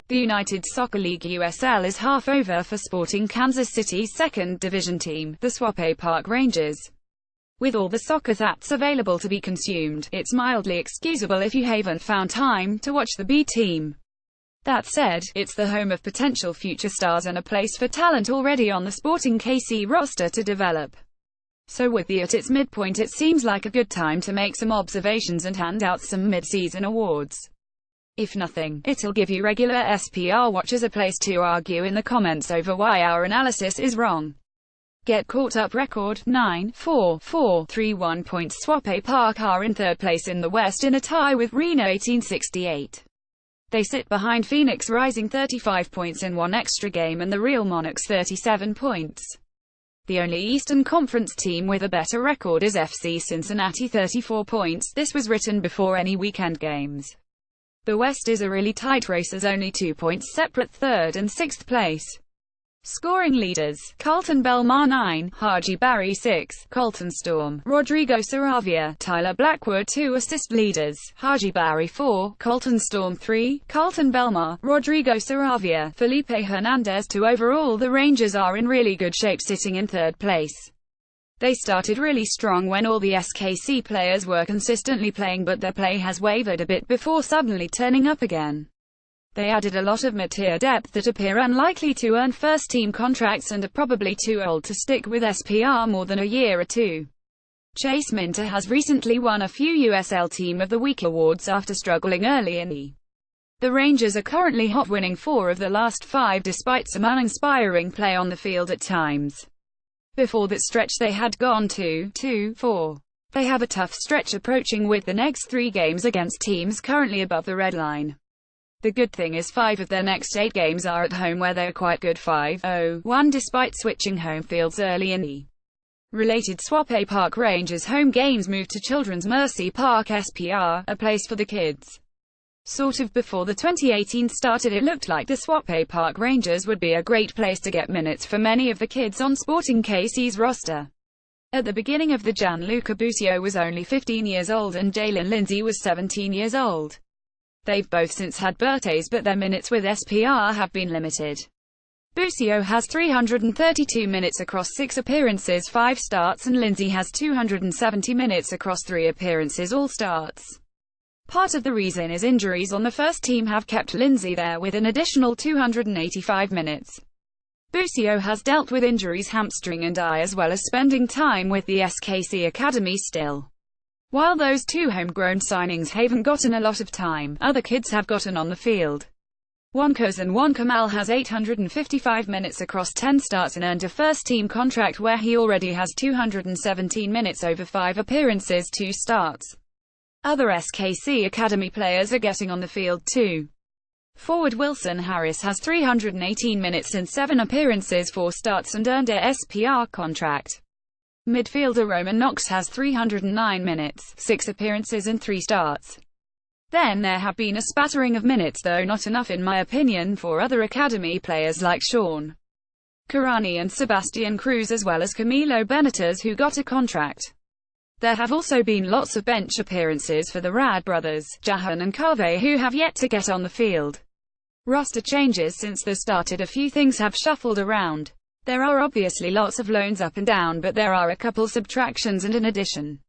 The United Soccer League USL is half over for Sporting Kansas City's second division team, the Swope Park Rangers. With all the soccer that's available to be consumed, it's mildly excusable if you haven't found time to watch the B team. That said, it's the home of potential future stars and a place for talent already on the Sporting KC roster to develop. So with the at its midpoint, it seems like a good time to make some observations and hand out some mid-season awards. If nothing, it'll give you regular SPR watchers a place to argue in the comments over why our analysis is wrong. Get caught up. Record 9-4-4-3-1 points. Swope Park are in third place in the West in a tie with Reno 1868. They sit behind Phoenix Rising 35 points in one extra game and the Real Monarchs 37 points. The only Eastern Conference team with a better record is FC Cincinnati 34 points. This was written before any weekend games. The West is a really tight race as only 2 points separate third and sixth place. Scoring leaders: Carlton Belmar 9, Haji Barry 6, Colton Storm, Rodrigo Saravia, Tyler Blackwood. 2 assist leaders: Haji Barry 4, Colton Storm 3, Carlton Belmar, Rodrigo Saravia, Felipe Hernandez. 2 overall. The Rangers are in really good shape sitting in third place. They started really strong when all the SKC players were consistently playing, but their play has wavered a bit before suddenly turning up again. They added a lot of mid-tier depth that appear unlikely to earn first-team contracts and are probably too old to stick with SPR more than a year or two. Chase Minter has recently won a few USL Team of the Week awards after struggling early in the Rangers are currently hot, winning 4 of the last 5 despite some uninspiring play on the field at times. Before that stretch they had gone 2-4. They have a tough stretch approaching with the next 3 games against teams currently above the red line. The good thing is 5 of their next 8 games are at home where they're quite good 5-0-1 despite switching home fields early in the related Swope Park Rangers home games moved to Children's Mercy Park SPR, a place for the kids. Sort of before the 2018 started it looked like the Swope Park Rangers would be a great place to get minutes for many of the kids on Sporting KC's roster. At the beginning of the Gianluca Busio was only 15 years old and Jalen Lindsay was 17 years old. They've both since had birthdays, but their minutes with SPR have been limited. Busio has 332 minutes across 6 appearances, 5 starts, and Lindsay has 270 minutes across 3 appearances, all starts. Part of the reason is injuries on the first team have kept Lindsay there with an additional 285 minutes. Busio has dealt with injuries, hamstring and eye, as well as spending time with the SKC Academy still. While those 2 homegrown signings haven't gotten a lot of time, other kids have gotten on the field. One cousin Juan Kamal has 855 minutes across 10 starts and earned a first-team contract where he already has 217 minutes over 5 appearances, 2 starts. Other SKC Academy players are getting on the field too. Forward Wilson Harris has 318 minutes in 7 appearances, 4 starts and earned a SPR contract. Midfielder Roman Knox has 309 minutes, 6 appearances and 3 starts. Then there have been a spattering of minutes, though not enough in my opinion, for other academy players like Sean Karani and Sebastian Cruz, as well as Camilo Benitez, who got a contract. There have also been lots of bench appearances for the Rad brothers, Jahan and Kave, who have yet to get on the field. Roster changes since they started. A few things have shuffled around. There are obviously lots of loans up and down, but there are a couple subtractions and an addition.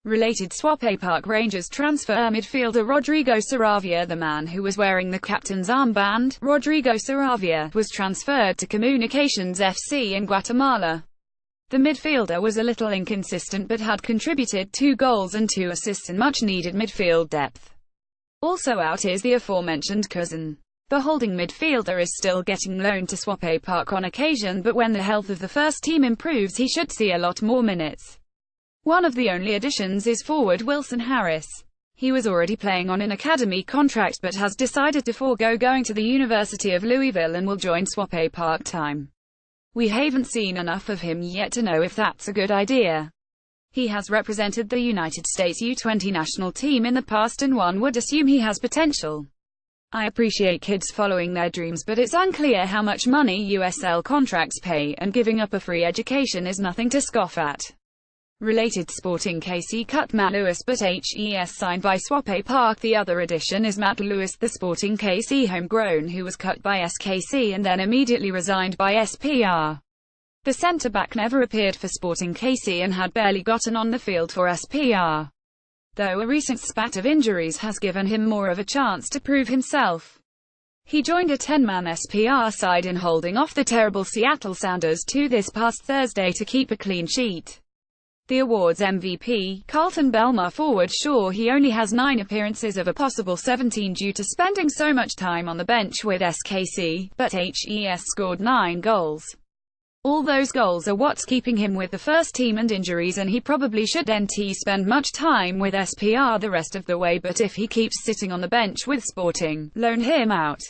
Related Swope Park Rangers transfer midfielder Rodrigo Saravia, the man who was wearing the captain's armband. Rodrigo Saravia was transferred to Comunications FC in Guatemala. The midfielder was a little inconsistent but had contributed 2 goals and 2 assists and much needed midfield depth. Also out is the aforementioned cousin. The holding midfielder is still getting loaned to Swope Park on occasion, but when the health of the first team improves he should see a lot more minutes. One of the only additions is forward Wilson Harris. He was already playing on an academy contract but has decided to forego going to the University of Louisville and will join Swope Park time. We haven't seen enough of him yet to know if that's a good idea. He has represented the United States U20 national team in the past and one would assume he has potential. I appreciate kids following their dreams, but it's unclear how much money USL contracts pay, and giving up a free education is nothing to scoff at. Related Sporting KC cut Matt Lewis but HES signed by Swope Park. The other addition is Matt Lewis, the Sporting KC homegrown who was cut by SKC and then immediately resigned by SPR. The centre-back never appeared for Sporting KC and had barely gotten on the field for SPR, though a recent spat of injuries has given him more of a chance to prove himself. He joined a 10-man SPR side in holding off the terrible Seattle Sounders 2 this past Thursday to keep a clean sheet. The awards MVP, Carlton Belmar forward, sure he only has 9 appearances of a possible 17 due to spending so much time on the bench with SKC, but HES scored 9 goals. All those goals are what's keeping him with the first team, and injuries, and he probably shouldn't spend much time with SPR the rest of the way, but if he keeps sitting on the bench with Sporting, loan him out.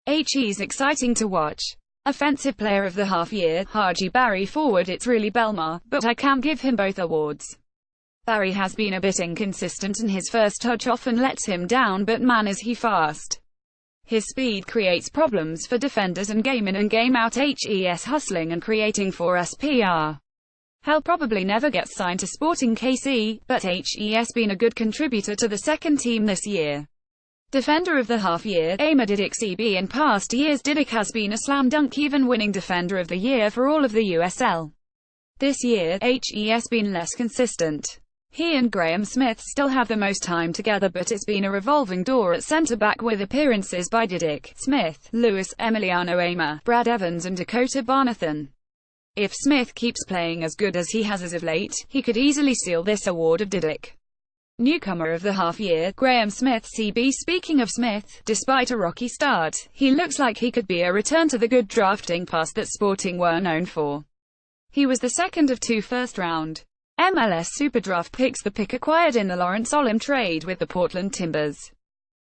HE's exciting to watch. Offensive Player of the Half-Year, Haji Barry forward, it's really Belmar, but I can't give him both awards. Barry has been a bit inconsistent and his first touch often lets him down, but man is he fast. His speed creates problems for defenders and game in and game out. HES hustling and creating for SPR. He'll probably never get signed to Sporting KC, but HES been a good contributor to the second team this year. Defender of the Half-Year, Ahmed Didik CB. In past years Didik has been a slam dunk, even winning Defender of the Year for all of the USL. This year, HES been less consistent. He and Graham Smith still have the most time together, but it's been a revolving door at centre-back with appearances by Didik, Smith, Lewis, Emiliano Ama, Brad Evans and Dakota Barnathan. If Smith keeps playing as good as he has as of late, he could easily steal this award of Didik. Newcomer of the Half-Year, Graham Smith CB. Speaking of Smith, despite a rocky start, he looks like he could be a return to the good drafting past that Sporting were known for. He was the second of 2 first-round MLS Superdraft picks, the pick acquired in the Lawrence Olim trade with the Portland Timbers.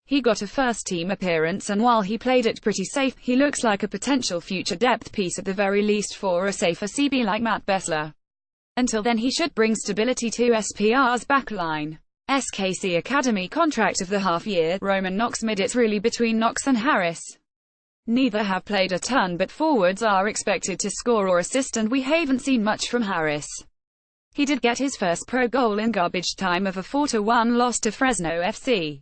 He got a first-team appearance, and while he played it pretty safe, he looks like a potential future depth piece at the very least for a safer CB like Matt Bessler. Until then he should bring stability to SPR's backline. SKC Academy contract of the Half-Year, Roman Knox mid. It's really between Knox and Harris. Neither have played a ton, but forwards are expected to score or assist, and we haven't seen much from Harris. He did get his first pro goal in garbage time of a 4-1 loss to Fresno FC.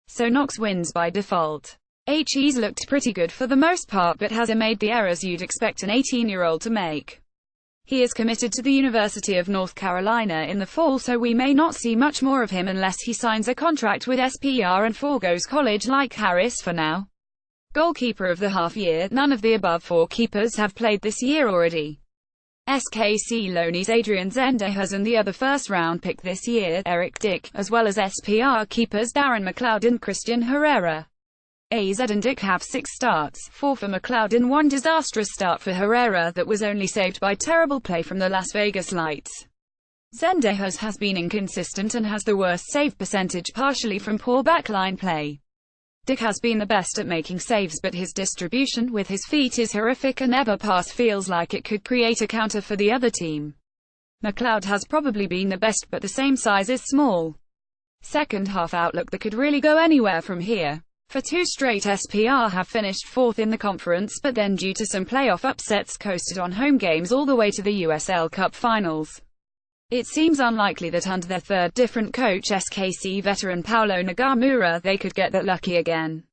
So Knox wins by default. HE's looked pretty good for the most part, but hasn't made the errors you'd expect an 18-year-old to make. He is committed to the University of North Carolina in the fall, so we may not see much more of him unless he signs a contract with SPR and forgoes college like Harris for now. Goalkeeper of the Half-Year, none of the above 4 keepers have played this year already. SKC loanees Adrian Zendejas and the other first-round pick this year, Eric Dick, as well as SPR keepers Darren McLeod and Christian Herrera. AZ and Dick have 6 starts, 4 for McLeod and 1 disastrous start for Herrera that was only saved by terrible play from the Las Vegas Lights. Zendejas has been inconsistent and has the worst save percentage, partially from poor backline play. Dick has been the best at making saves, but his distribution with his feet is horrific and every pass feels like it could create a counter for the other team. McLeod has probably been the best, but the same size is small. Second half outlook, that could really go anywhere from here. For 2 straight SPR have finished 4th in the conference, but then due to some playoff upsets coasted on home games all the way to the USL Cup finals. It seems unlikely that under their third different coach, SKC veteran Paulo Nagamura, they could get that lucky again.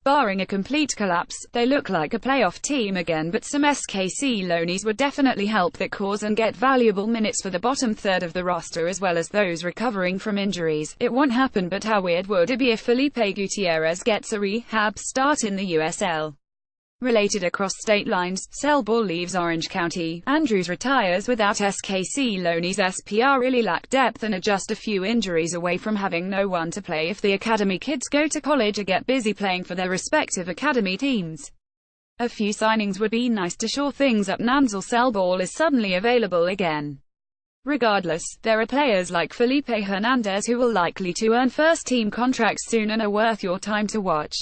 Barring a complete collapse, they look like a playoff team again, but some SKC loanees would definitely help that cause and get valuable minutes for the bottom third of the roster as well as those recovering from injuries. It won't happen, but how weird would it be if Felipe Gutierrez gets a rehab start in the USL? Related across state lines, Selball leaves Orange County, Andrews retires without SKC loanees. SPR really lack depth and are just a few injuries away from having no one to play if the academy kids go to college or get busy playing for their respective academy teams. A few signings would be nice to shore things up. Nanzel Selball is suddenly available again. Regardless, there are players like Felipe Hernandez who will likely to earn first-team contracts soon and are worth your time to watch.